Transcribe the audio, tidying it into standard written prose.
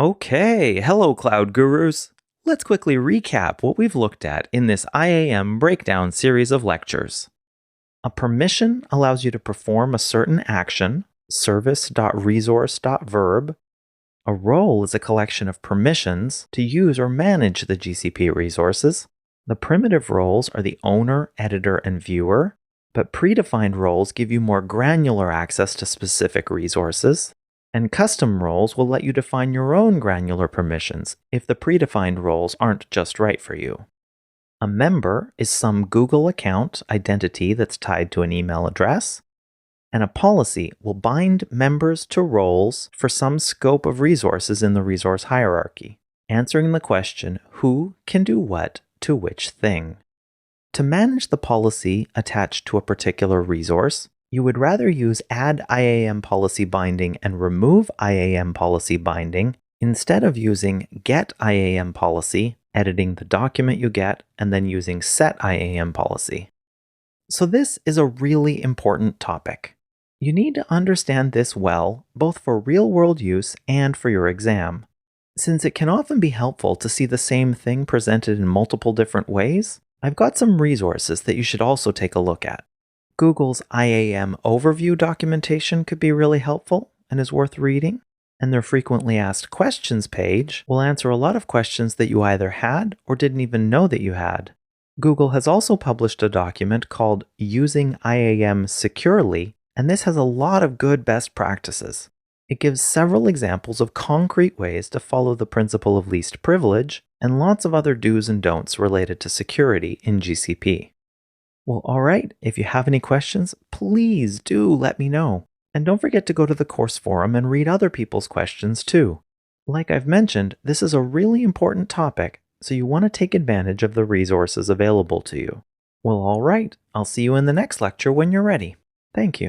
Okay, hello Cloud Gurus. Let's quickly recap what we've looked at in this IAM breakdown series of lectures. A permission allows you to perform a certain action, service.resource.verb. A role is a collection of permissions to use or manage the GCP resources. The primitive roles are the owner, editor, and viewer, but predefined roles give you more granular access to specific resources. And custom roles will let you define your own granular permissions if the predefined roles aren't just right for you. A member is some Google account identity that's tied to an email address, and a policy will bind members to roles for some scope of resources in the resource hierarchy, answering the question, who can do what to which thing? To manage the policy attached to a particular resource, you would rather use add IAM policy binding and remove IAM policy binding instead of using get IAM policy, editing the document you get, and then using set IAM policy. So this is a really important topic. You need to understand this well, both for real-world use and for your exam. Since it can often be helpful to see the same thing presented in multiple different ways, I've got some resources that you should also take a look at. Google's IAM overview documentation could be really helpful and is worth reading, and their frequently asked questions page will answer a lot of questions that you either had or didn't even know that you had. Google has also published a document called Using IAM Securely, and this has a lot of good best practices. It gives several examples of concrete ways to follow the principle of least privilege and lots of other do's and don'ts related to security in GCP. Well, alright, if you have any questions, please do let me know. And don't forget to go to the course forum and read other people's questions too. Like I've mentioned, this is a really important topic, so you want to take advantage of the resources available to you. Well, alright, I'll see you in the next lecture when you're ready. Thank you.